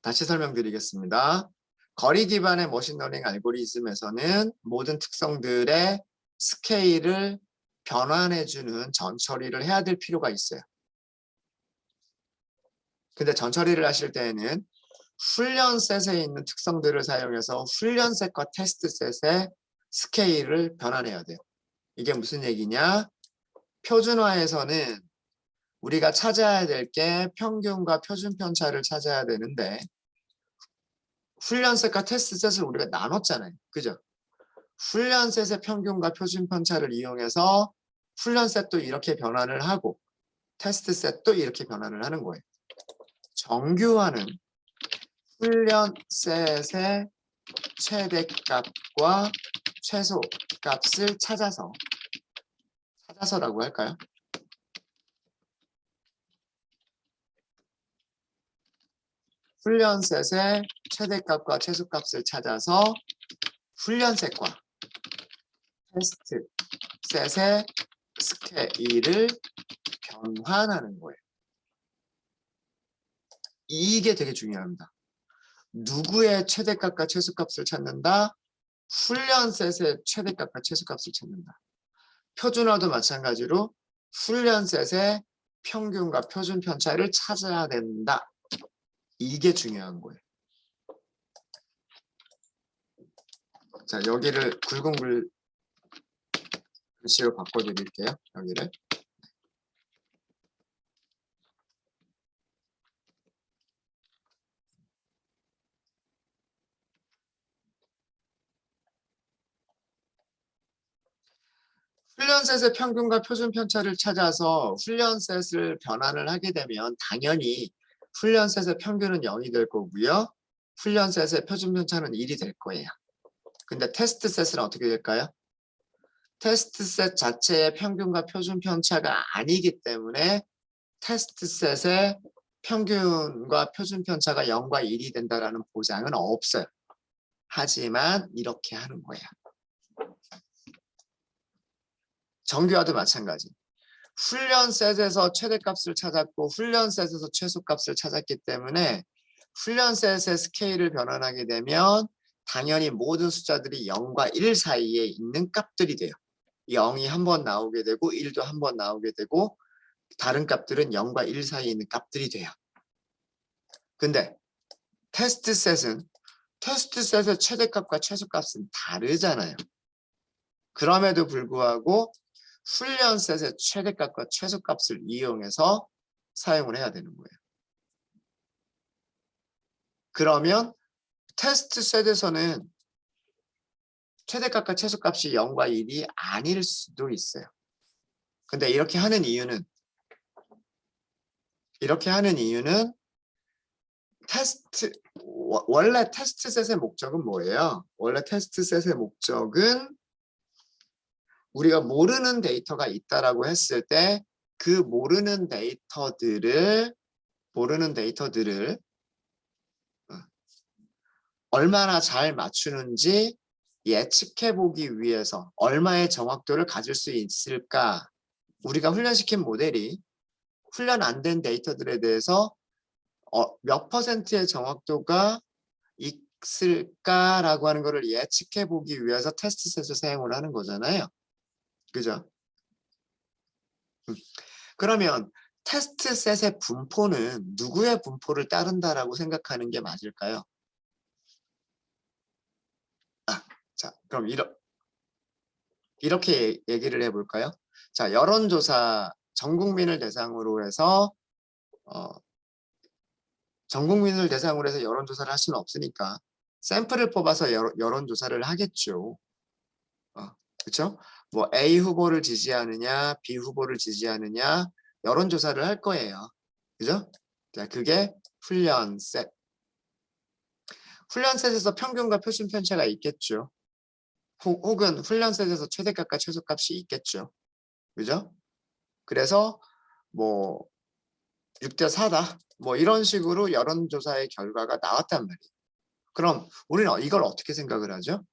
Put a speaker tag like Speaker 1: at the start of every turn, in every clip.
Speaker 1: 다시 설명드리겠습니다. 거리 기반의 머신러닝 알고리즘에서는 모든 특성들의 스케일을 변환해주는 전처리를 해야 될 필요가 있어요. 근데 전처리를 하실 때에는 훈련셋에 있는 특성들을 사용해서 훈련셋과 테스트셋의 스케일을 변환해야 돼요. 이게 무슨 얘기냐? 표준화에서는 우리가 찾아야 될 게 평균과 표준 편차를 찾아야 되는데 훈련셋과 테스트셋을 우리가 나눴잖아요. 그죠? 훈련셋의 평균과 표준 편차를 이용해서 훈련셋도 이렇게 변환을 하고 테스트셋도 이렇게 변환을 하는 거예요. 정규화는 훈련셋의 최대값과 최소값을 찾아서라고 할까요? 훈련셋의 최대값과 최소값을 찾아서 훈련셋과 테스트셋의 스케일을 변환하는 거예요. 이게 되게 중요합니다. 누구의 최대값과 최소값을 찾는다? 훈련셋의 최대값과 최소값을 찾는다. 표준화도 마찬가지로 훈련셋의 평균과 표준 편차를 찾아야 된다. 이게 중요한 거예요. 자, 여기를 굵은 글씨로 바꿔드릴게요. 여기를. 훈련셋의 평균과 표준 편차를 찾아서 훈련셋을 변환을 하게 되면 당연히 훈련셋의 평균은 0이 될 거고요. 훈련셋의 표준 편차는 1이 될 거예요. 근데 테스트셋은 어떻게 될까요? 테스트셋 자체의 평균과 표준 편차가 아니기 때문에 테스트셋의 평균과 표준 편차가 0과 1이 된다는 보장은 없어요. 하지만 이렇게 하는 거예요. 정규화도 마찬가지. 훈련셋에서 최대값을 찾았고 훈련셋에서 최소값을 찾았기 때문에 훈련셋의 스케일을 변환하게 되면 당연히 모든 숫자들이 0과 1 사이에 있는 값들이 돼요. 0이 한 번 나오게 되고 1도 한 번 나오게 되고 다른 값들은 0과 1 사이에 있는 값들이 돼요. 근데 테스트셋의 최대값과 최소값은 다르잖아요. 그럼에도 불구하고 훈련셋의 최대값과 최소값을 이용해서 사용을 해야 되는 거예요. 그러면 테스트셋에서는 최대값과 최소값이 0과 1이 아닐 수도 있어요. 근데 이렇게 하는 이유는 원래 테스트셋의 목적은 뭐예요? 원래 테스트셋의 목적은 우리가 모르는 데이터가 있다라고 했을 때 그 모르는 데이터들을 얼마나 잘 맞추는지 예측해 보기 위해서 얼마의 정확도를 가질 수 있을까? 우리가 훈련시킨 모델이 훈련 안 된 데이터들에 대해서 몇 %의 정확도가 있을까라고 하는 것을 예측해 보기 위해서 테스트셋을 사용을 하는 거잖아요. 그죠? 그러면 테스트셋의 분포는 누구의 분포를 따른다라고 생각하는 게 맞을까요? 자, 그럼 이렇게 얘기를 해볼까요? 자, 여론조사 전 국민을 대상으로 해서 여론조사를 할 수는 없으니까 샘플을 뽑아서 여론조사를 하겠죠. 그렇죠? 뭐 A 후보를 지지하느냐, B 후보를 지지하느냐 여론조사를 할 거예요. 그죠? 자, 그게 훈련셋. 훈련셋에서 평균과 표준 편차가 있겠죠. 혹은 훈련셋에서 최대값과 최소값이 있겠죠. 그죠? 그래서 뭐 6대 4다. 뭐 이런 식으로 여론조사의 결과가 나왔단 말이에요. 그럼 우리는 이걸 어떻게 생각을 하죠?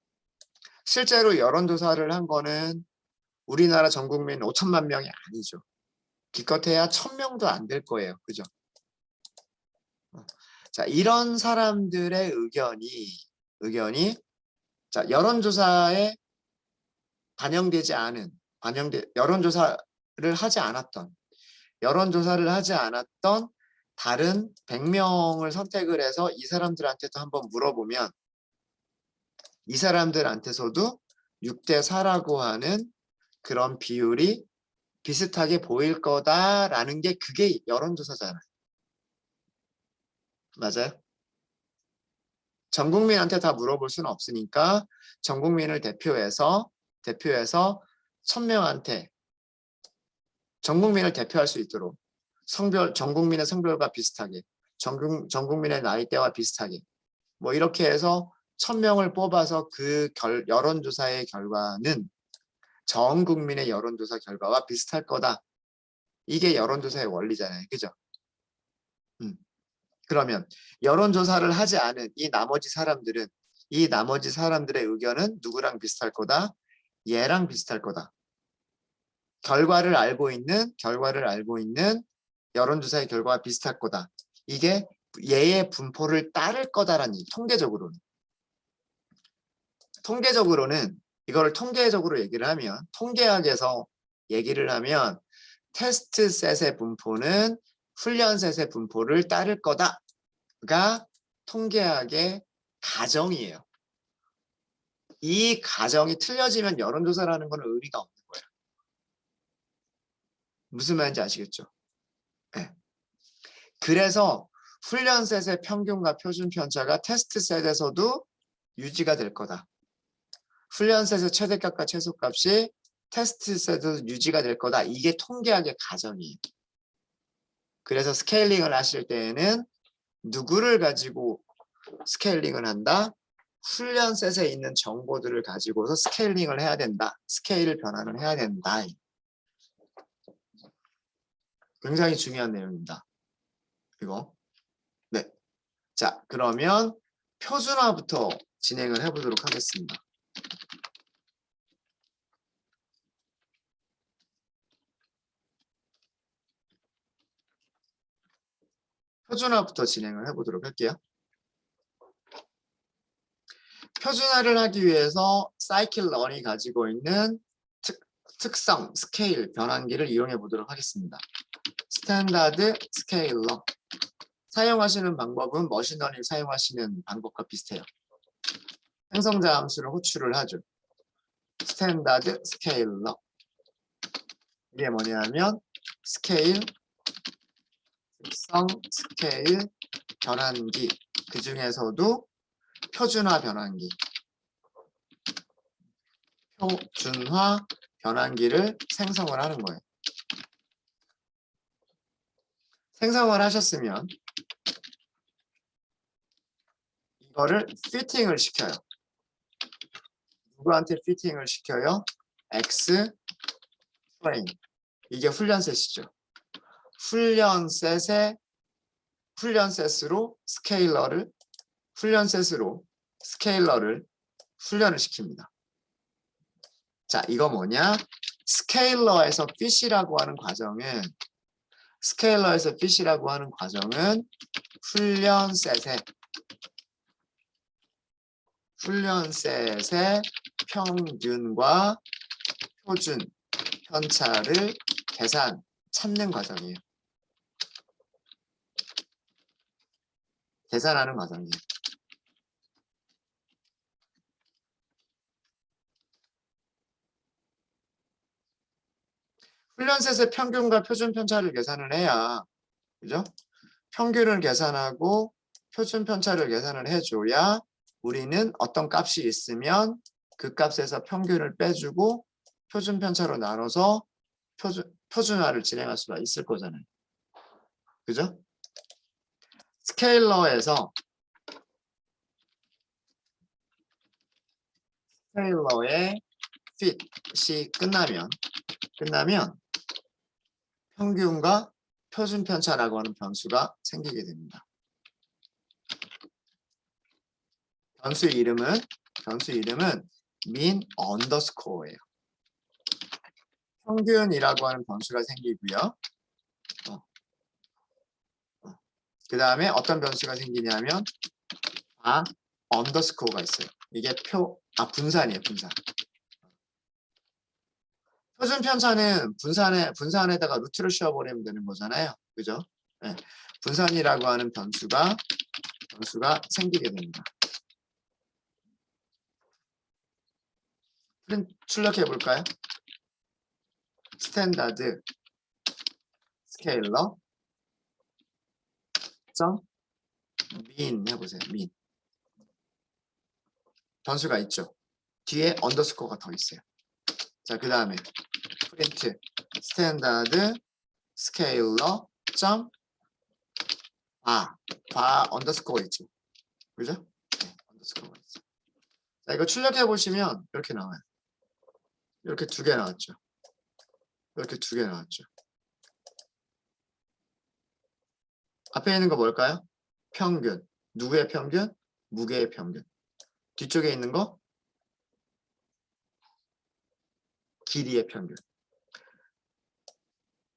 Speaker 1: 실제로 여론조사를 한 거는 우리나라 전 국민 5천만 명이 아니죠. 기껏해야 1,000명도 안 될 거예요. 그죠? 자, 이런 사람들의 의견이 자, 여론조사에 반영되지 않은 여론조사를 하지 않았던 다른 100명을 선택을 해서 이 사람들한테도 한번 물어보면 이 사람들한테서도 6대 4라고 하는 그런 비율이 비슷하게 보일 거다라는 게 그게 여론조사잖아요. 맞아요? 전 국민한테 다 물어볼 수는 없으니까 전 국민을 대표해서 1000명한테 전 국민을 대표할 수 있도록 전 국민의 성별과 비슷하게 전 국민의 나이대와 비슷하게 뭐 이렇게 해서 1000명을 뽑아서 그 여론조사의 결과는 전 국민의 여론조사 결과와 비슷할 거다. 이게 여론조사의 원리잖아요. 그죠? 그러면 여론조사를 하지 않은 이 나머지 사람들의 의견은 누구랑 비슷할 거다? 얘랑 비슷할 거다. 결과를 알고 있는 여론조사의 결과와 비슷할 거다. 이게 얘의 분포를 따를 거다라는 얘기. 통계적으로는 이거를 통계적으로 얘기를 하면 통계학에서 얘기를 하면 테스트 셋의 분포는 훈련 셋의 분포를 따를 거다가 통계학의 가정이에요. 이 가정이 틀려지면 여론조사라는 건 의미가 없는 거예요. 무슨 말인지 아시겠죠? 네. 그래서 훈련 셋의 평균과 표준 편차가 테스트 셋에서도 유지가 될 거다. 훈련 셋의 최대값과 최소값이 테스트 셋에서 유지가 될 거다. 이게 통계학의 가정이에요. 그래서 스케일링을 하실 때에는 누구를 가지고 스케일링을 한다? 훈련 셋에 있는 정보들을 가지고서 스케일링을 해야 된다. 스케일 변화를 해야 된다. 굉장히 중요한 내용입니다. 이거. 네. 자, 그러면 표준화부터 진행을 해보도록 하겠습니다. 표준화부터 진행을 해보도록 할게요. 표준화를 하기 위해서 사이클런이 가지고 있는 특성, 스케일, 변환기를 이용해 보도록 하겠습니다. 스탠다드 스케일러. 사용하시는 방법은 머신러닝 사용하시는 방법과 비슷해요. 생성자 함수를 호출을 하죠. 스탠다드 스케일러. 이게 뭐냐면 스케일, 특성, 스케일, 변환기. 그 중에서도 표준화 변환기. 표준화 변환기를 생성을 하는 거예요. 생성을 하셨으면 이거를 피팅을 시켜요. 누구한테 피팅을 시켜요? X 트레인. 이게 훈련셋이죠. 훈련셋으로 스케일러를 훈련을 시킵니다. 자, 이거 뭐냐? 스케일러에서 fish라고 하는 과정은 훈련셋의 평균과 표준 편차를 찾는 과정이에요. 계산하는 과정이에요. 훈련셋의 평균과 표준 편차를 계산을 해야, 그죠? 평균을 계산하고 표준 편차를 계산을 해줘야 우리는 어떤 값이 있으면 그 값에서 평균을 빼주고 표준 편차로 나눠서 표준화를 진행할 수가 있을 거잖아요. 그죠? 스케일러의 fit이 끝나면 평균과 표준 편차라고 하는 변수가 생기게 됩니다. 변수 이름은 min 언더스코어예요. 평균이라고 하는 변수가 생기고요. 그 다음에 어떤 변수가 생기냐면 언더스코어가 있어요. 이게 분산이에요, 분산. 표준 편차는 분산에다가 루트를 씌워버리면 되는 거잖아요. 그죠? 네. 분산이라고 하는 변수가 생기게 됩니다. 출력해 볼까요? 스탠다드 스케일러 민 해보세요. 민. 변수가 있죠. 뒤에 언더스코어가 더 있어요. 자, 그 다음에 프린트 스탠다드 스케일러 언더스코어 있죠. 그죠? 네, 언더스코어가 있어요. 자, 이거 출력해 보시면 이렇게 나와요. 이렇게 두 개 나왔죠. 이렇게 두 개 나왔죠. 앞에 있는 거 뭘까요? 평균. 누구의 평균? 무게의 평균. 뒤쪽에 있는 거? 길이의 평균.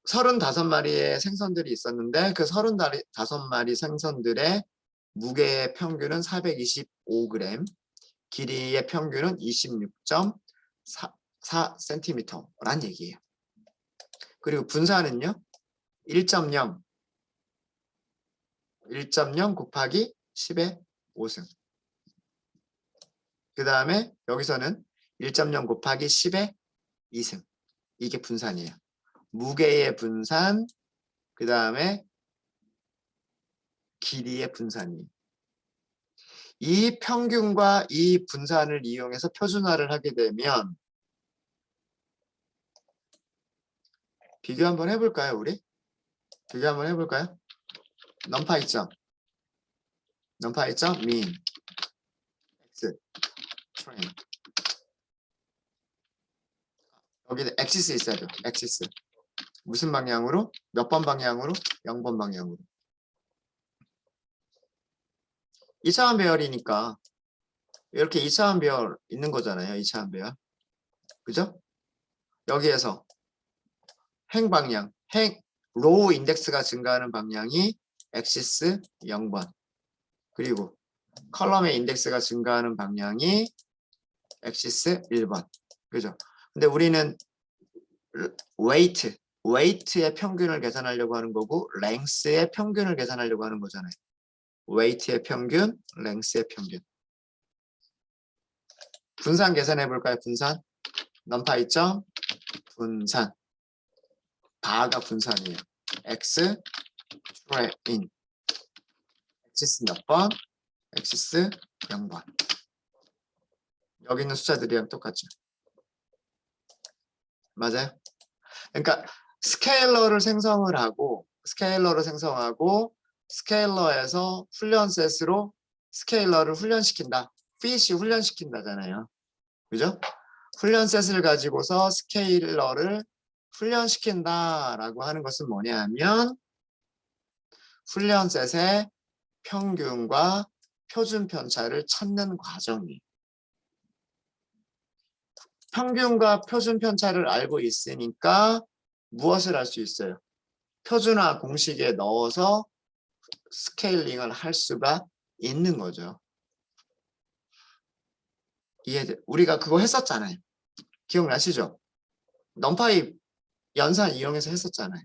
Speaker 1: 35마리의 생선들이 있었는데 그 35마리 생선들의 무게의 평균은 425g, 길이의 평균은 26.4cm란 얘기예요. 그리고 분산은요. 1.0 곱하기 10의 5승. 그 다음에 여기서는 1.0 곱하기 10의 2승. 이게 분산이에요. 무게의 분산, 그 다음에 길이의 분산이에요. 이 평균과 이 분산을 이용해서 표준화를 하게 되면 비교 한번 해볼까요, 우리? 비교 한번 해볼까요? numPy mean x train. 여기는 axis 있어야죠. axis. 무슨 방향으로? 몇 번 방향으로? 0번 방향으로. 2차원 배열이니까 이렇게 2차원 배열 있는 거잖아요. 2차원 배열. 그죠? 여기에서 로우 인덱스가 증가하는 방향이 axis 0번. 그리고 컬럼의 인덱스가 증가하는 방향이 axis 1번. 그죠? 근데 우리는 weight의 평균을 계산하려고 하는 거고 length의 평균을 계산하려고 하는 거잖아요. weight의 평균, length의 평균. 분산 계산해 볼까요? 분산. numPy 분산. 다가 분산이에요. x train. axis 몇 번? axis 0번. 여기 있는 숫자들이랑 똑같죠. 맞아요? 그러니까 스케일러를 생성하고 스케일러에서 훈련셋으로 스케일러를 훈련시킨다. fit이 훈련시킨다잖아요. 그죠? 훈련셋을 가지고서 스케일러를 훈련시킨다라고 하는 것은 뭐냐면 훈련셋의 평균과 표준 편차를 찾는 과정이에요. 평균과 표준 편차를 알고 있으니까 무엇을 할 수 있어요? 표준화 공식에 넣어서 스케일링을 할 수가 있는 거죠. 우리가 그거 했었잖아요. 기억나시죠? numPy 연산 이용해서 했었잖아요.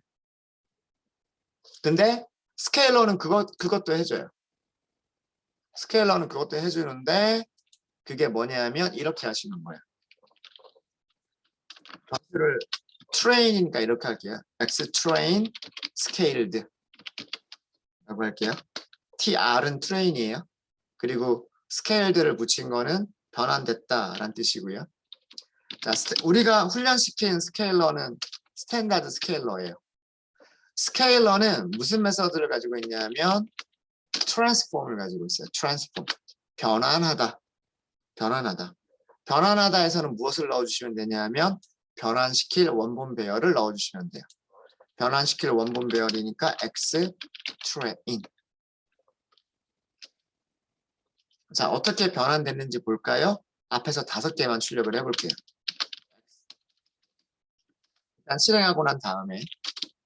Speaker 1: 근데 스케일러는 그것도 해줘요. 스케일러는 그것도 해주는데 그게 뭐냐면 이렇게 하시는 거예요. 변수를 train이니까 이렇게 할게요. x train scaled 라고 할게요. tr은 train이에요. 그리고 scaled를 붙인 거는 변환됐다라는 뜻이고요. 자, 우리가 훈련시킨 스케일러는 스탠다드 스케일러예요. 스케일러는 무슨 메서드를 가지고 있냐면 트랜스폼을 가지고 있어요. 트랜스폼. 변환하다에서는 무엇을 넣어주시면 되냐면 변환시킬 원본 배열을 넣어주시면 돼요. 변환시킬 원본 배열이니까 x train. 자, 어떻게 변환됐는지 볼까요? 앞에서 5개만 출력을 해볼게요. 일단 실행하고 난 다음에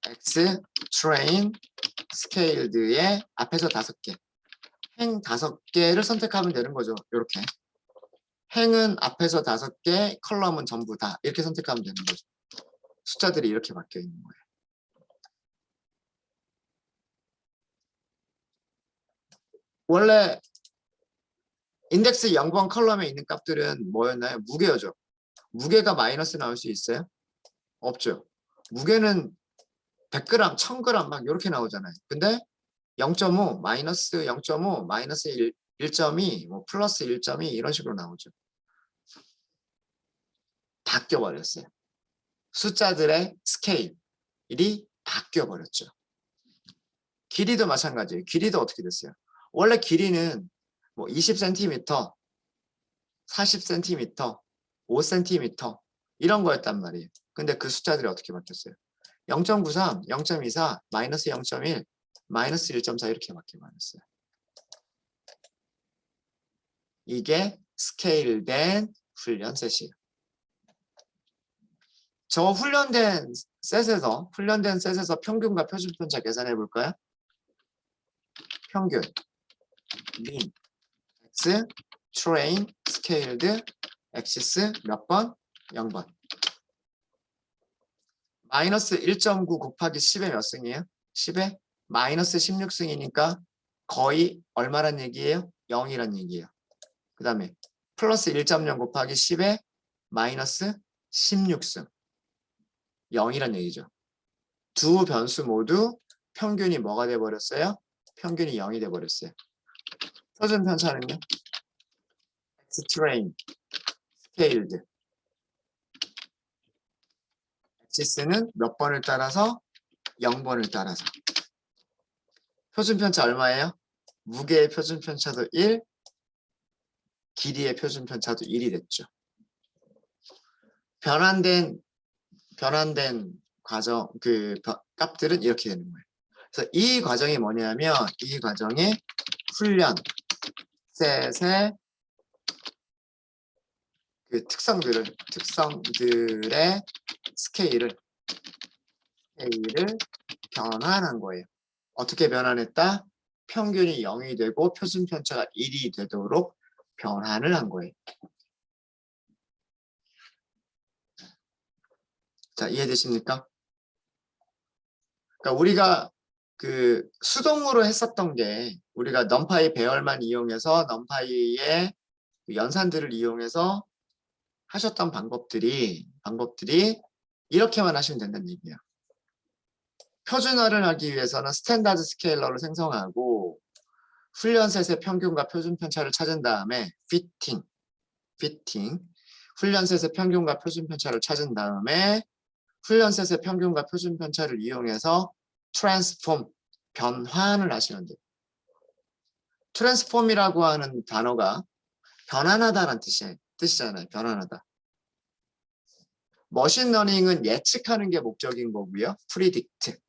Speaker 1: x train 스케일드의 앞에서 5개, 행 5개를 선택하면 되는 거죠. 이렇게. 행은 앞에서 5개, 컬럼은 전부 다 이렇게 선택하면 되는 거죠. 숫자들이 이렇게 바뀌어 있는 거예요. 원래 인덱스 0번 컬럼에 있는 값들은 뭐였나요? 무게였죠. 무게가 마이너스 나올 수 있어요? 없죠. 무게는 100g, 1000g 막 이렇게 나오잖아요. 근데 0.5, 마이너스 0.5, 마이너스 1.2, 뭐 플러스 1.2 이런 식으로 나오죠. 바뀌어 버렸어요. 숫자들의 스케일이 바뀌어 버렸죠. 길이도 마찬가지예요. 길이도 어떻게 됐어요? 원래 길이는 뭐 20cm, 40cm, 5cm 이런 거였단 말이에요. 근데 그 숫자들이 어떻게 바뀌었어요? 0.93, 0.24, 마이너스 0.1, 마이너스 1.4 이렇게 바뀌어 버렸어요. 이게 스케일된 훈련 셋이에요. 저 훈련된 셋에서 평균과 표준편차 계산해 볼까요? 평균, mean, x, train, scaled, axis 몇 번? 0번. 마이너스 1.9 곱하기 10의 몇 승이에요? 10의 마이너스 16승이니까 거의 얼마란 얘기예요? 0이란 얘기예요. 그 다음에 플러스 1.0 곱하기 10의 마이너스 16승. 0이란 얘기죠. 두 변수 모두 평균이 뭐가 돼버렸어요? 평균이 0이 돼버렸어요. 표준 편차는요? X-train, scaled. X는 몇 번을 따라서? 0번을 따라서. 표준 편차 얼마예요? 무게의 표준 편차도 1, 길이의 표준 편차도 1이 됐죠. 변환된 과정 값들은 이렇게 되는 거예요. 그래서 이 과정이 뭐냐면 이 과정의 훈련 셋의 그 특성들의 스케일을 변환한 거예요. 어떻게 변환했다? 평균이 0이 되고 표준 편차가 1이 되도록 변환을 한 거예요. 자, 이해되십니까? 그러니까 우리가 그 수동으로 했었던 게 우리가 넘파이 배열만 이용해서 넘파이의 연산들을 이용해서 하셨던 방법들이 이렇게만 하시면 된다는 얘기예요. 표준화를 하기 위해서는 스탠다드 스케일러를 생성하고 훈련셋의 평균과 표준 편차를 찾은 다음에 피팅 훈련셋의 평균과 표준 편차를 찾은 다음에 훈련셋의 평균과 표준 편차를 이용해서 트랜스폼 변환을 하시면 돼요. 트랜스폼이라고 하는 단어가 변환하다라는 뜻이잖아요. 변환하다. 머신러닝은 예측하는 게 목적인 거고요. 프리딕트.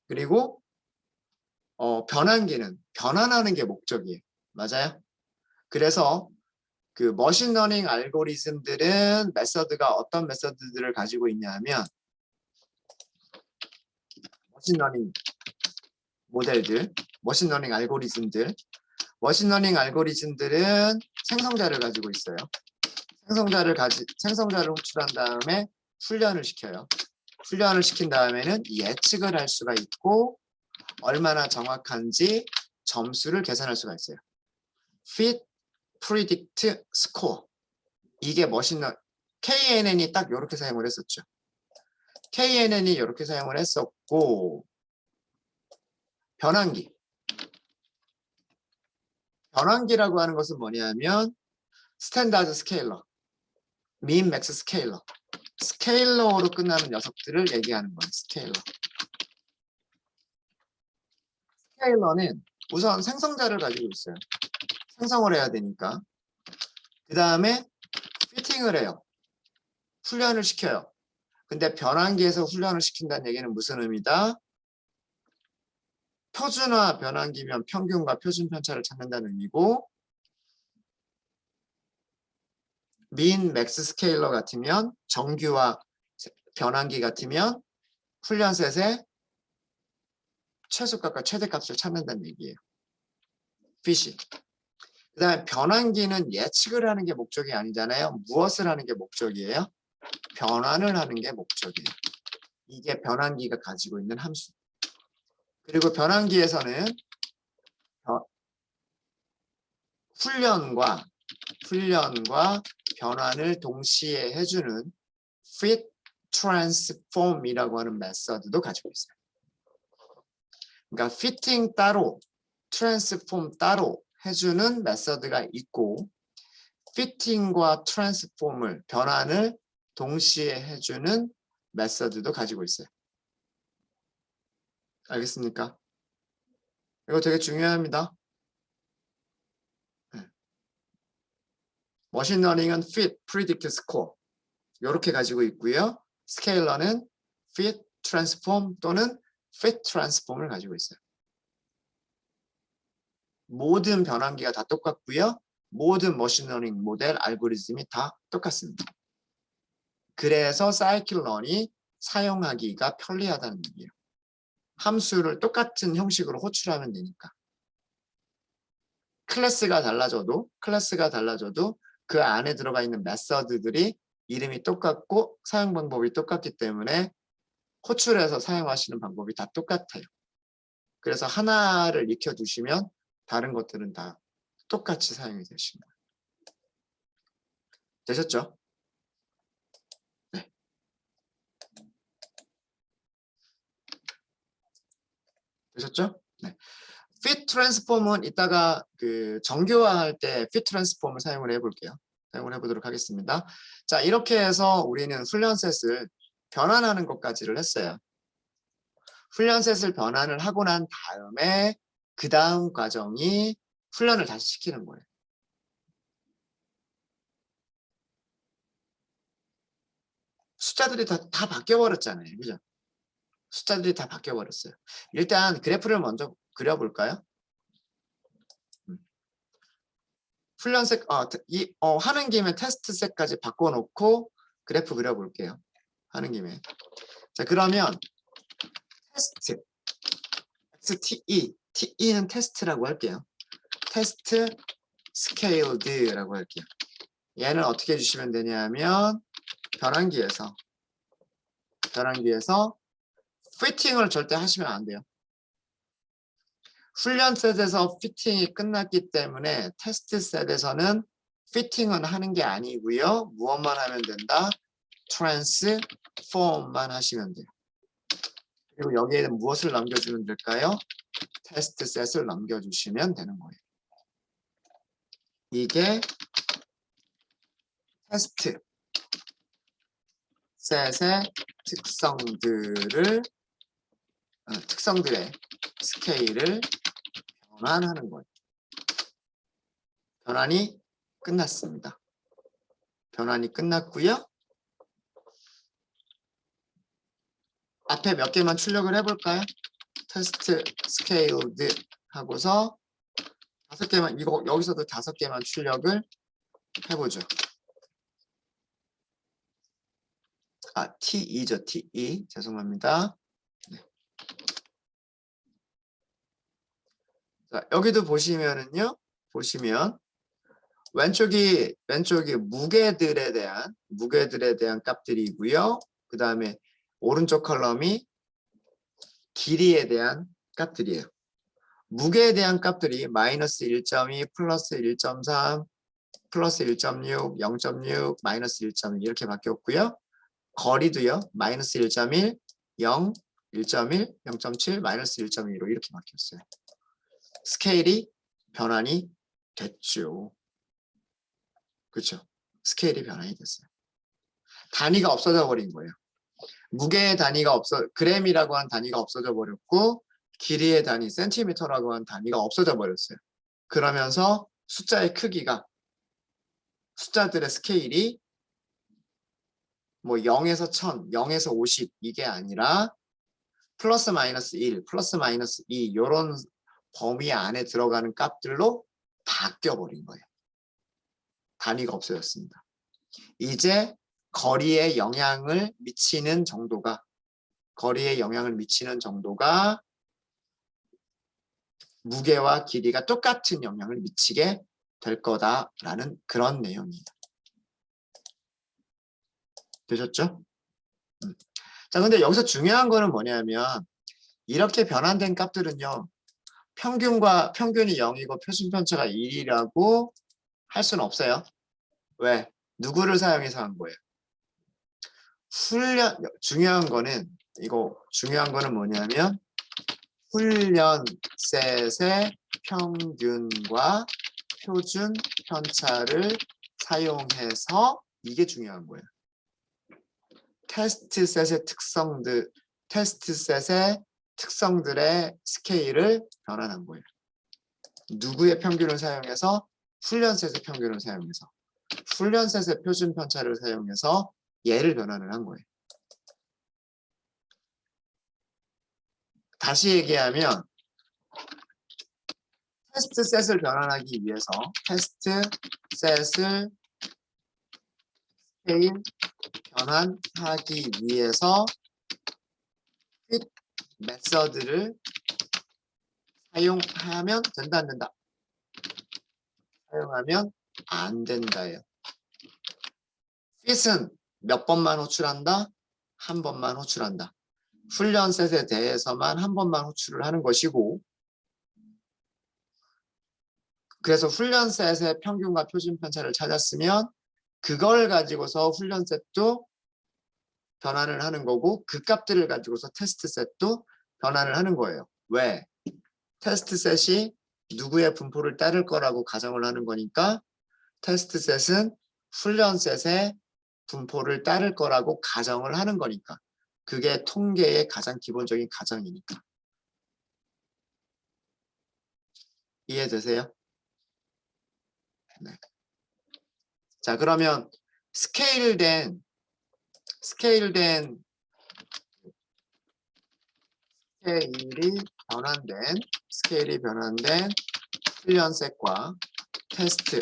Speaker 1: 그리고 변환기는 변환하는 게 목적이에요. 맞아요? 그래서 그 머신러닝 알고리즘들은 메서드가 어떤 메서드들을 가지고 있냐면 머신러닝 모델들, 머신러닝 알고리즘들은 생성자를 가지고 있어요. 생성자를 호출한 다음에 훈련을 시켜요. 훈련을 시킨 다음에는 예측을 할 수가 있고 얼마나 정확한지 점수를 계산할 수가 있어요. Fit, Predict, Score. 이게 KNN이 딱 이렇게 사용을 했었죠. KNN이 이렇게 사용을 했었고 변환기라고 하는 것은 뭐냐면 스탠다드 스케일러, 민 맥스 스케일러로 끝나는 녀석들을 얘기하는 거예요. 스케일러는 우선 생성자를 가지고 있어요. 생성을 해야 되니까. 그 다음에 피팅을 해요. 훈련을 시켜요. 근데 변환기에서 훈련을 시킨다는 얘기는 무슨 의미다? 표준화 변환기면 평균과 표준 편차를 찾는다는 의미고 민 맥스 스케일러 같으면 정규화 변환기 같으면 훈련셋의 최소값과 최대값을 찾는다는 얘기예요. fit이. 그 다음에 변환기는 예측을 하는 게 목적이 아니잖아요. 무엇을 하는 게 목적이에요? 변환을 하는 게 목적이에요. 이게 변환기가 가지고 있는 함수. 그리고 변환기에서는 훈련과 변환을 동시에 해주는 fit transform이라고 하는 메서드도 가지고 있어요. 그러니까 fitting 따로, transform 따로 해주는 메서드가 있고 fitting과 transform을 변환을 동시에 해주는 메서드도 가지고 있어요. 알겠습니까? 이거 되게 중요합니다. 머신러닝은 fit, predict, score 이렇게 가지고 있고요. 스케일러는 fit, transform 또는 fit transform을 가지고 있어요. 모든 변환기가 다 똑같고요. 모든 머신러닝 모델, 알고리즘이 다 똑같습니다. 그래서 사이클런이 사용하기가 편리하다는 얘기예요. 함수를 똑같은 형식으로 호출하면 되니까. 클래스가 달라져도 그 안에 들어가 있는 메서드들이 이름이 똑같고 사용 방법이 똑같기 때문에 호출해서 사용하시는 방법이 다 똑같아요. 그래서 하나를 익혀두시면 다른 것들은 다 똑같이 사용이 되십니다. 되셨죠? 네. 되셨죠? 네. fit transform은 이따가 그 정교화할 때 fit transform을 사용을 해볼게요. 사용을 해보도록 하겠습니다. 자, 이렇게 해서 우리는 훈련셋을 변환하는 것까지를 했어요. 훈련셋을 변환을 하고 난 다음에 그 다음 과정이 훈련을 다시 시키는 거예요. 숫자들이 다 바뀌어버렸잖아요. 그죠? 숫자들이 다 바뀌어버렸어요. 일단 그래프를 먼저 그려볼까요? 훈련색, 하는 김에 테스트셋까지 바꿔놓고 그래프 그려볼게요. 하는 김에. 자, 그러면 테스트, TE는 테스트라고 할게요. 테스트 스케일드라고 할게요. 얘는 어떻게 해주시면 되냐면 변환기에서 피팅을 절대 하시면 안 돼요. 훈련 셋에서 피팅이 끝났기 때문에 테스트 셋에서는 피팅은 하는 게 아니고요. 무엇만 하면 된다? 트랜스폼만 하시면 돼요. 그리고 여기에는 무엇을 남겨주면 될까요? 테스트 셋을 남겨주시면 되는 거예요. 이게 테스트 셋의 특성들의 스케일을 변환하는 거예요. 변환이 끝났습니다. 변환이 끝났고요. 앞에 몇 개만 출력을 해볼까요? 테스트 스케일드 하고서 5개만, 이거 여기서도 5개만 출력을 해보죠. TE죠, TE. 죄송합니다. 네. 자, 여기도 보시면은요, 왼쪽이 무게들에 대한 값들이고요. 그 다음에 오른쪽 컬럼이 길이에 대한 값들이에요. 무게에 대한 값들이 마이너스 1.2, 플러스 1.3, 플러스 1.6, 0.6, 마이너스 1.2 이렇게 바뀌었고요. 거리도요. 마이너스 1.1, 0, 1.1, 0.7, 마이너스 1.2로 이렇게 바뀌었어요. 스케일이 변환이 됐죠. 그렇죠? 스케일이 변환이 됐어요. 단위가 없어져 버린 거예요. 무게의 단위가 그램이라고 한 단위가 없어져 버렸고 길이의 단위, 센티미터라고 한 단위가 없어져 버렸어요. 그러면서 숫자들의 스케일이 뭐 0에서 1000, 0에서 50 이게 아니라 플러스 마이너스 1, 플러스 마이너스 2 이런 범위 안에 들어가는 값들로 바뀌어버린 거예요. 단위가 없어졌습니다. 이제 거리에 영향을 미치는 정도가 무게와 길이가 똑같은 영향을 미치게 될 거다라는 그런 내용이에요. 되셨죠? 자, 근데 여기서 중요한 거는 뭐냐면 이렇게 변환된 값들은요. 평균이 0이고 표준 편차가 1이라고 할 수는 없어요. 왜? 누구를 사용해서 한 거예요? 중요한 거는 뭐냐면 훈련 셋의 평균과 표준 편차를 사용해서 이게 중요한 거예요. 테스트 셋의 특성들의 스케일을 변환한 거예요. 누구의 평균을 사용해서? 훈련 셋의 평균을 사용해서. 훈련 셋의 표준 편차를 사용해서 얘를 변환을 한 거예요. 다시 얘기하면 테스트 셋을 변환하기 위해서 테스트 셋을 스케일 변환하기 위해서 fit 메서드를 사용하면 된다 안 된다? 사용하면 안 된다예요. fit은 몇 번만 호출한다? 한 번만 호출한다. 훈련 셋에 대해서만 한 번만 호출을 하는 것이고, 그래서 훈련 셋의 평균과 표준 편차를 찾았으면 그걸 가지고서 훈련 셋도 변환을 하는 거고 그 값들을 가지고서 테스트 셋도 변환을 하는 거예요. 왜? 테스트 셋이 누구의 분포를 따를 거라고 가정을 하는 거니까 테스트 셋은 훈련 셋의 분포를 따를 거라고 가정을 하는 거니까 그게 통계의 가장 기본적인 가정이니까. 이해되세요? 네. 자, 그러면 스케일이 변환된 훈련 셋과 테스트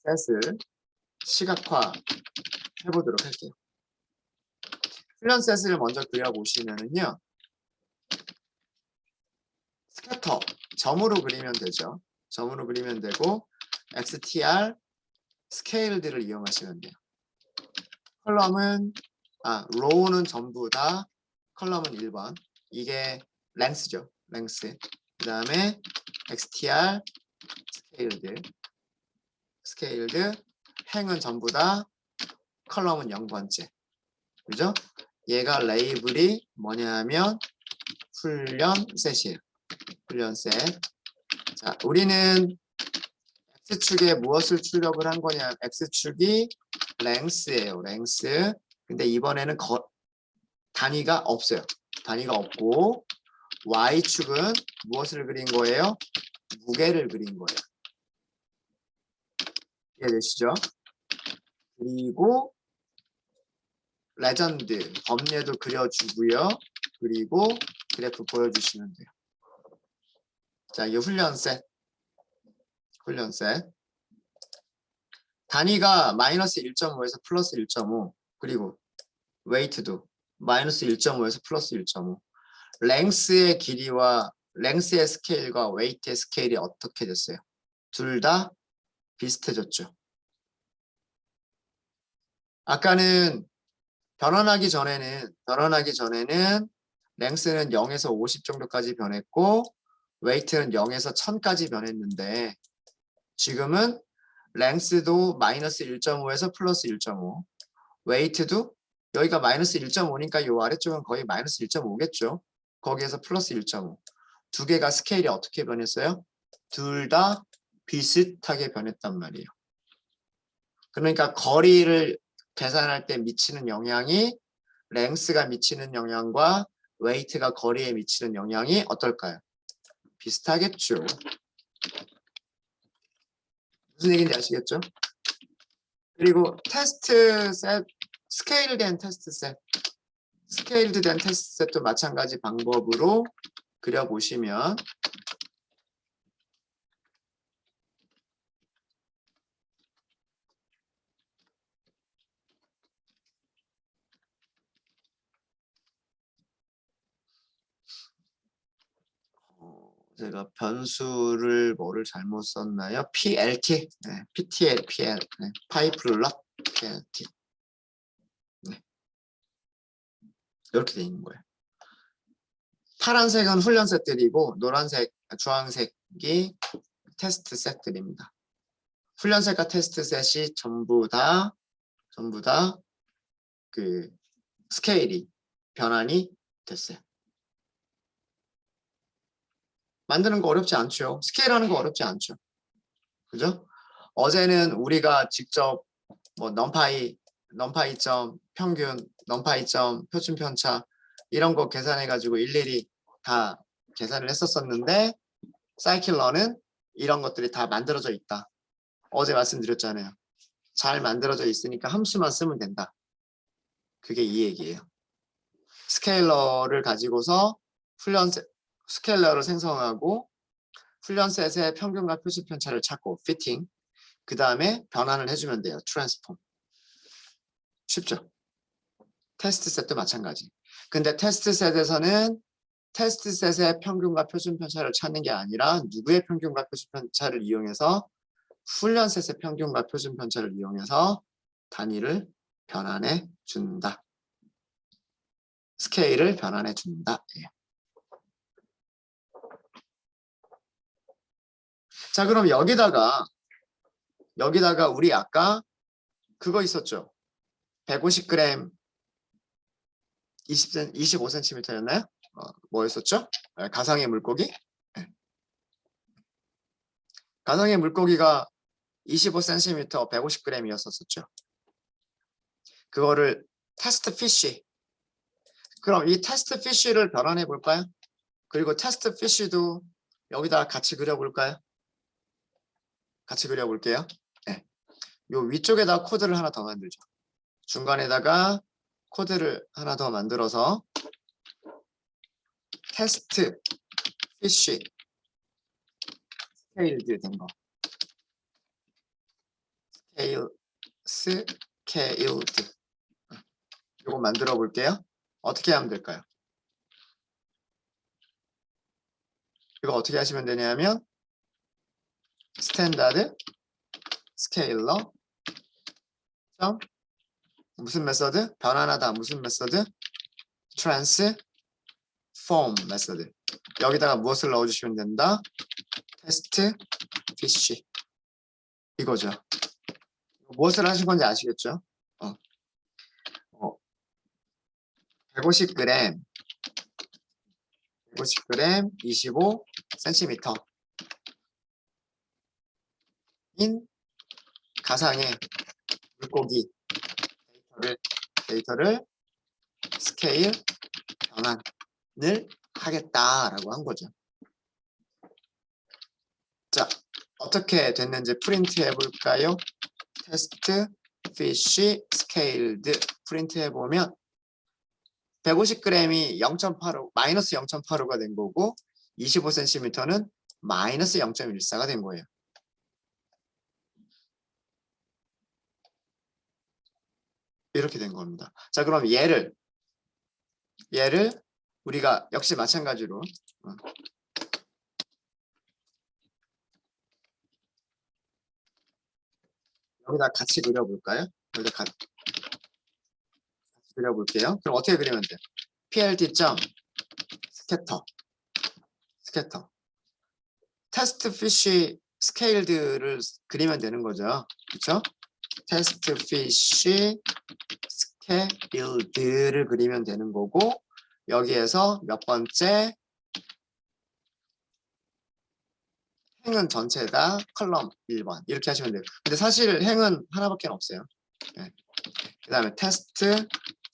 Speaker 1: 셋을 시각화 해보도록 할게요. 훈련 셋을 먼저 그려보시면은요. 스캐터, 점으로 그리면 되죠. 점으로 그리면 되고 XTR 스케일들을 이용하시면 돼요. 로우는 전부 다 컬럼은 1번. 이게 랭스죠. 랭스. 그 다음에 XTR 스케일드 행은 전부 다 컬럼은 0번째. 그죠? 얘가 레이블이 뭐냐 하면 훈련 셋이에요. 훈련 셋. 자, 우리는 X축에 무엇을 출력을 한 거냐? X축이 랭스예요. 랭스. 근데 이번에는 단위가 없어요. 단위가 없고 Y축은 무엇을 그린 거예요? 무게를 그린 거예요. 이해되시죠? 그리고 레전드, 범례도 그려주고요. 그리고 그래프 보여주시면 돼요. 자, 이 훈련셋. 단위가 마이너스 1.5에서 플러스 1.5 그리고 웨이트도 마이너스 1.5에서 플러스 1.5 랭스의 길이와 랭스의 스케일과 웨이트의 스케일이 어떻게 됐어요? 둘 다 비슷해졌죠. 아까는 변환하기 전에는 랭스는 0에서 50 정도까지 변했고 웨이트는 0에서 1000까지 변했는데 지금은 랭스도 마이너스 1.5에서 플러스 1.5 웨이트도 여기가 마이너스 1.5니까 이 아래쪽은 거의 마이너스 1.5겠죠. 거기에서 플러스 1.5 두 개가 스케일이 어떻게 변했어요? 둘 다 비슷하게 변했단 말이에요. 그러니까 거리를 계산할 때 미치는 영향이 랭스가 미치는 영향과 웨이트가 거리에 미치는 영향이 어떨까요? 비슷하겠죠. 무슨 얘기인지 아시겠죠? 그리고 스케일된 테스트 셋도 마찬가지 방법으로 그려보시면 제가 변수를 뭐를 잘못 썼나요? PLT, 네, PTL, PL, 네, 파이프룰러, PLT. 네. 이렇게 돼 있는 거예요. 파란색은 훈련 셋들이고 노란색, 주황색이 테스트 셋들입니다. 훈련셋과 테스트 셋이 전부 다 그 스케일이 변환이 됐어요. 만드는 거 어렵지 않죠. 스케일하는 거 어렵지 않죠. 그죠? 어제는 우리가 직접 뭐 넘파이 점 평균, 넘파이 점 표준 편차 이런 거 계산해 가지고 일일이 다 계산을 했었었는데 사이클러는 이런 것들이 다 만들어져 있다. 어제 말씀드렸잖아요. 잘 만들어져 있으니까 함수만 쓰면 된다. 그게 이 얘기예요. 스케일러를 가지고서 스케일러를 생성하고 훈련셋의 평균과 표준 편차를 찾고 피팅, 그 다음에 변환을 해주면 돼요. 트랜스폼. 쉽죠? 테스트 셋도 마찬가지. 근데 테스트 셋에서는 테스트 셋의 평균과 표준 편차를 찾는 게 아니라 누구의 평균과 표준 편차를 이용해서 훈련셋의 평균과 표준 편차를 이용해서 단위를 변환해 준다. 스케일을 변환해 준다. 예. 자, 그럼 여기다가 우리 아까 그거 있었죠? 150g 25cm였나요? 뭐였었죠? 가상의 물고기? 네. 가상의 물고기가 25cm 150g이었었죠. 그거를 테스트 피쉬. 그럼 이 테스트 피쉬를 변환해 볼까요? 그리고 테스트 피쉬도 여기다 같이 그려볼까요? 같이 그려볼게요. 네. 요 위쪽에다 코드를 하나 더 만들죠. 중간에다가 코드를 하나 더 만들어서 테스트 피쉬 스케일드 된 거. 스케일드. 이거 만들어 볼게요. 어떻게 하면 될까요? 이거 어떻게 하시면 되냐면 스탠다드 스케일러 점 무슨 메서드? 변환하다 무슨 메서드? 트랜스폼 메서드. 여기다가 무엇을 넣어주시면 된다? 테스트 피쉬. 이거죠. 무엇을 하신 건지 아시겠죠? 150g 25cm 인 가상의 물고기 데이터를 스케일 변환을 하겠다라고 한 거죠. 자, 어떻게 됐는지 프린트 해볼까요? 테스트 피쉬 스케일드 프린트 해보면 150g이 0.85 마이너스 0.85가 된 거고 25cm는 마이너스 0.14가 된 거예요. 이렇게 된 겁니다. 자, 그럼 얘를 우리가 역시 마찬가지로 여기다 같이 그려볼까요? 여기다 같이 그려볼게요. 그럼 어떻게 그리면 돼요? PLT 점 스캐터 테스트 피쉬 스케일드를 그리면 되는 거죠. 그렇죠? 테스트 피쉬 스케일드를 그리면 되는 거고 여기에서 몇 번째 행은 전체 다 컬럼 1번 이렇게 하시면 돼요. 근데 사실 행은 하나밖에 없어요. 네. 그 다음에 테스트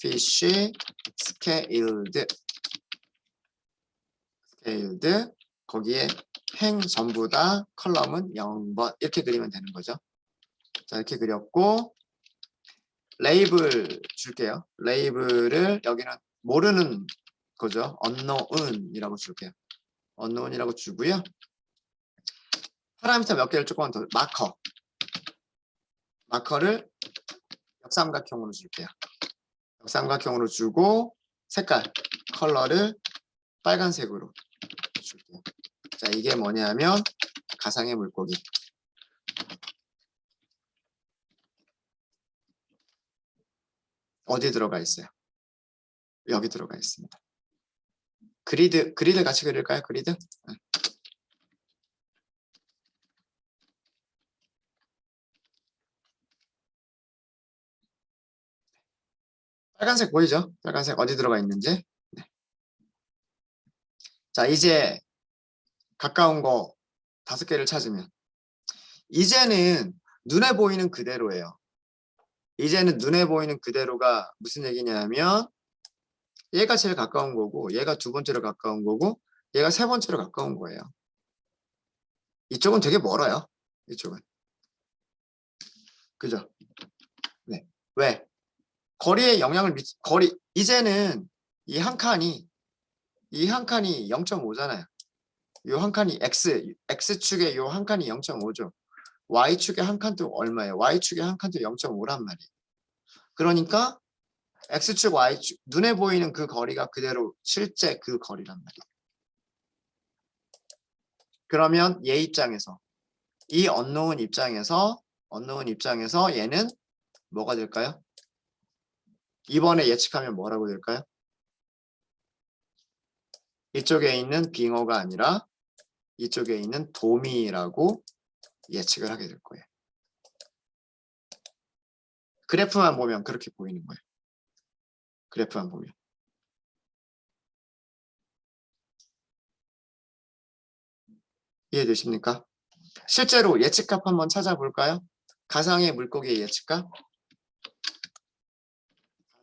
Speaker 1: 피쉬 스케일드 거기에 행 전부 다 컬럼은 0번 이렇게 그리면 되는 거죠. 자, 이렇게 그렸고 레이블 줄게요. 레이블을 여기는 모르는 거죠. unknown이라고 줄게요. unknown이라고 주고요. 파라미터 몇 개를 조금 더 마커를 역삼각형으로 줄게요. 역삼각형으로 주고 색깔 컬러를 빨간색으로 줄게요. 자, 이게 뭐냐면 가상의 물고기. 어디 들어가 있어요? 여기 들어가 있습니다. 그리드 같이 그릴까요? 그리드? 네. 빨간색 보이죠? 빨간색 어디 들어가 있는지. 네. 자, 이제 가까운 거 5개를 찾으면 이제는 눈에 보이는 그대로예요. 이제는 눈에 보이는 그대로가 무슨 얘기냐면 얘가 제일 가까운 거고 얘가 두 번째로 가까운 거고 얘가 세 번째로 가까운 거예요. 이쪽은 되게 멀어요. 이쪽은. 그죠? 네. 왜? 거리에 영향을 이제는 이 한 칸이 0.5잖아요. 이 한 칸이 X축에 이 한 칸이 0.5죠. Y축에 한 칸도 얼마예요? Y축에 한 칸도 0.5란 말이에요. 그러니까 X축, Y축, 눈에 보이는 그 거리가 그대로 실제 그 거리란 말이에요. 그러면 얘 입장에서, 이 unknown 입장에서 얘는 뭐가 될까요? 이번에 예측하면 뭐라고 될까요? 이쪽에 있는 빙어가 아니라 이쪽에 있는 도미라고 예측을 하게 될 거예요. 그래프만 보면 그렇게 보이는 거예요. 그래프만 보면. 이해되십니까? 실제로 예측값 한번 찾아볼까요? 가상의 물고기의 예측값.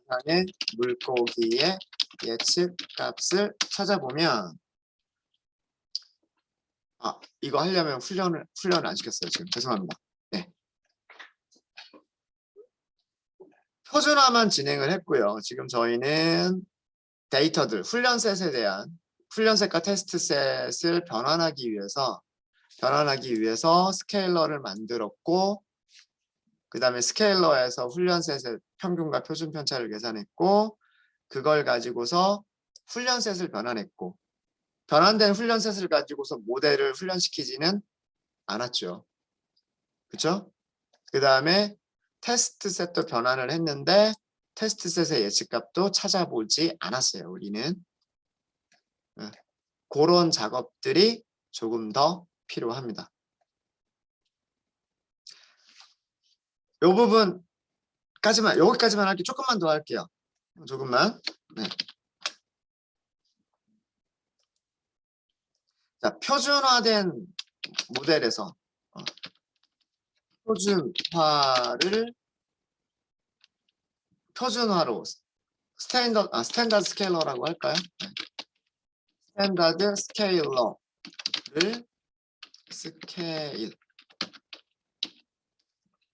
Speaker 1: 가상의 물고기의 예측값을 찾아보면 이거 하려면 훈련을 안 시켰어요. 지금 죄송합니다. 네. 표준화만 진행을 했고요. 지금 저희는 데이터들, 훈련셋에 대한 훈련셋과 테스트셋을 변환하기 위해서 스케일러를 만들었고 그 다음에 스케일러에서 훈련셋의 평균과 표준 편차를 계산했고 그걸 가지고서 훈련셋을 변환했고 변환된 훈련셋을 가지고서 모델을 훈련시키지는 않았죠. 그렇죠? 그 다음에 테스트셋도 변환을 했는데 테스트셋의 예측값도 찾아보지 않았어요. 우리는. 그런 작업들이 조금 더 필요합니다. 이 부분까지만 여기까지만 할게요. 조금만 더 할게요. 조금만. 네. 자, 표준화된 모델에서 표준화로 스탠다드 스케일러라고 할까요? 네. 스탠다드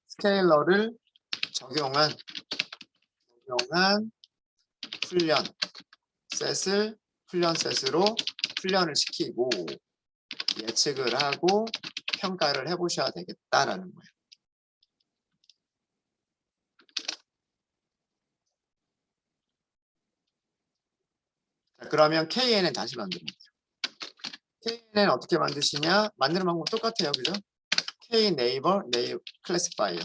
Speaker 1: 스케일러를 적용한 훈련셋으로 훈련을 시키고 예측을 하고 평가를 해보셔야 되겠다라는 거예요. 자, 그러면 KN은 다시 만들어볼게요. KN은 어떻게 만드시냐? 만드는 방법 똑같아요. 그죠? K 네이버 클래시파이어.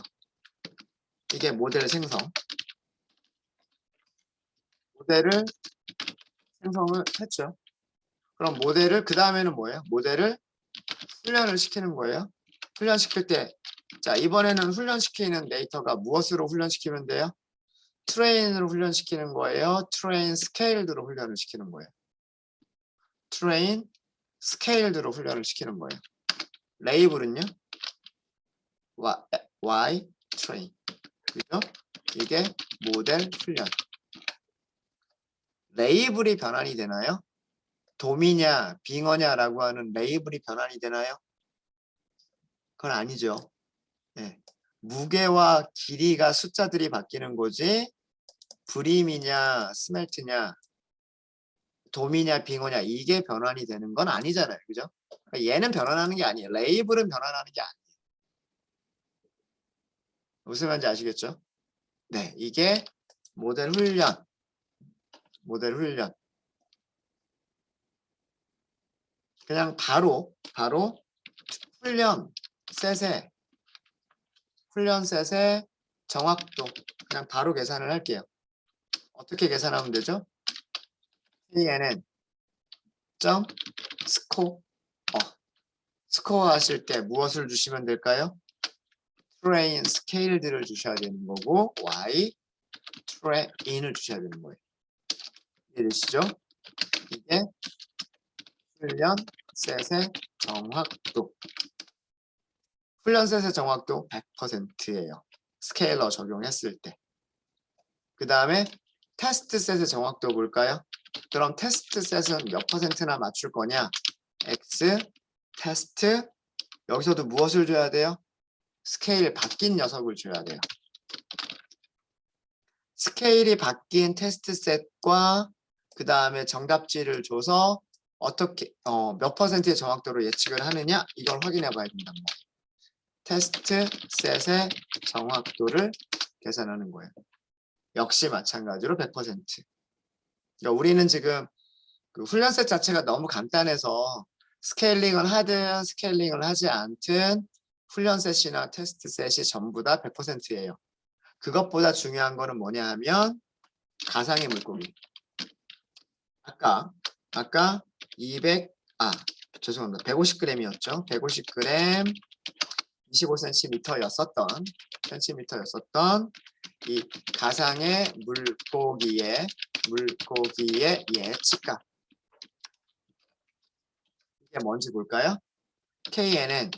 Speaker 1: 이게 모델 생성. 모델을 생성을 했죠. 그럼 모델을 그 다음에는 뭐예요? 모델을 훈련을 시키는 거예요. 훈련시킬 때 자, 이번에는 훈련시키는 데이터가 무엇으로 훈련시키면 돼요? 트레인으로 훈련시키는 거예요. 트레인 스케일드로 훈련을 시키는 거예요. 트레인 스케일드로 훈련을 시키는 거예요. 레이블은요? Y 트레인. 그죠? 이게 모델 훈련. 레이블이 변환이 되나요? 도미냐, 빙어냐라고 하는 레이블이 변환이 되나요? 그건 아니죠. 네. 무게와 길이가 숫자들이 바뀌는 거지 브림이냐 스멜트냐 도미냐 빙어냐 이게 변환이 되는 건 아니잖아요. 그죠? 그러니까 얘는 변환하는 게 아니에요. 레이블은 변환하는 게 아니에요. 무슨 말인지 아시겠죠? 네, 이게 모델 훈련. 그냥 바로 훈련셋의 정확도 그냥 바로 계산을 할게요. 어떻게 계산하면 되죠? KNN 점 스코어 하실 때 무엇을 주시면 될까요? 트레인 스케일드를 주셔야 되는 거고 Y 트레인을 주셔야 되는 거예요. 이해되시죠? 이게 훈련 셋의 정확도. 훈련 셋의 정확도 100%예요. 스케일러 적용했을 때. 그 다음에 테스트 셋의 정확도 볼까요? 그럼 테스트 셋은 몇 %나 맞출 거냐? X 테스트 여기서도 무엇을 줘야 돼요? 스케일 바뀐 녀석을 줘야 돼요. 스케일이 바뀐 테스트 셋과 그 다음에 정답지를 줘서 어떻게 몇 %의 정확도로 예측을 하느냐 이걸 확인해 봐야 된단 말이에요. 테스트 셋의 정확도를 계산하는 거예요. 역시 마찬가지로 100%. 그러니까 우리는 지금 그 훈련 셋 자체가 너무 간단해서 스케일링을 하든 스케일링을 하지 않든 훈련 셋이나 테스트 셋이 전부 다 100%예요. 그것보다 중요한 거는 뭐냐 하면 가상의 물고기. 아까 150g이었죠. 150g 25cm였었던 이 가상의 물고기의 예측값. 이게 뭔지 볼까요? KNN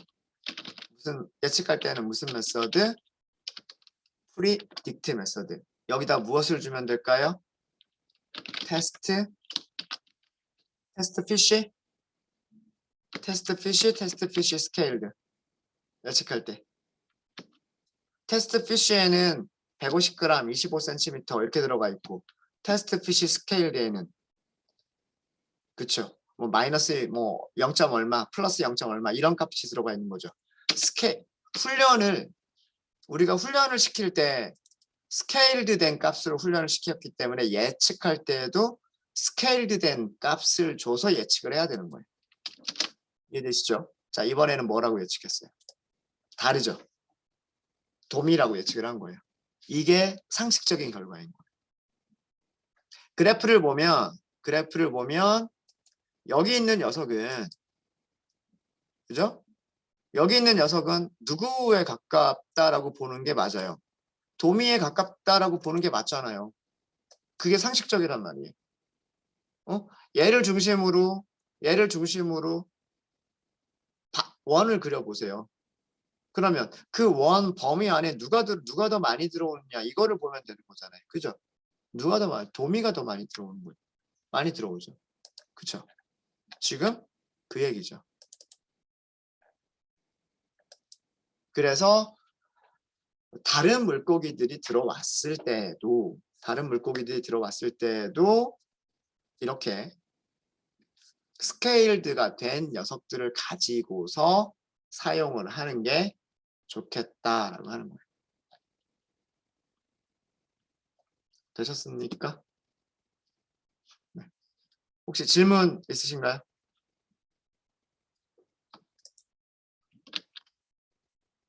Speaker 1: 무슨 예측할 때는 무슨 메서드? 프리딕트 메서드. 여기다 무엇을 주면 될까요? 테스트 피쉬 스케일드. 예측할 때. 테스트 피쉬에는 150g, 25cm 이렇게 들어가 있고 테스트 피쉬 스케일드에는 그쵸? 뭐 마이너스 뭐 0. 얼마, 플러스 0. 얼마 이런 값이 들어가 있는 거죠. 우리가 훈련을 시킬 때 스케일드 된 값으로 훈련을 시켰기 때문에 예측할 때에도 스케일드 된 값을 줘서 예측을 해야 되는 거예요. 이해되시죠? 자, 이번에는 뭐라고 예측했어요? 다르죠? 돔이라고 예측을 한 거예요. 이게 상식적인 결과인 거예요. 그래프를 보면 여기 있는 녀석은 그죠? 여기 있는 녀석은 누구에 가깝다라고 보는 게 맞아요. 도미에 가깝다라고 보는 게 맞잖아요. 그게 상식적이란 말이에요. 얘를 중심으로 원을 그려보세요. 그러면 그 원 범위 안에 누가 더 많이 들어오느냐 이거를 보면 되는 거잖아요. 그죠? 도미가 더 많이 들어오는 거예요. 많이 들어오죠. 그쵸? 지금 그 얘기죠. 그래서 다른 물고기들이 들어왔을 때도 이렇게 스케일드가 된 녀석들을 가지고서 사용을 하는 게 좋겠다라고 하는 거예요. 되셨습니까? 네. 혹시 질문 있으신가요?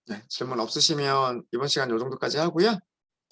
Speaker 1: 네, 질문 없으시면 이번 시간 이 정도까지 하고요.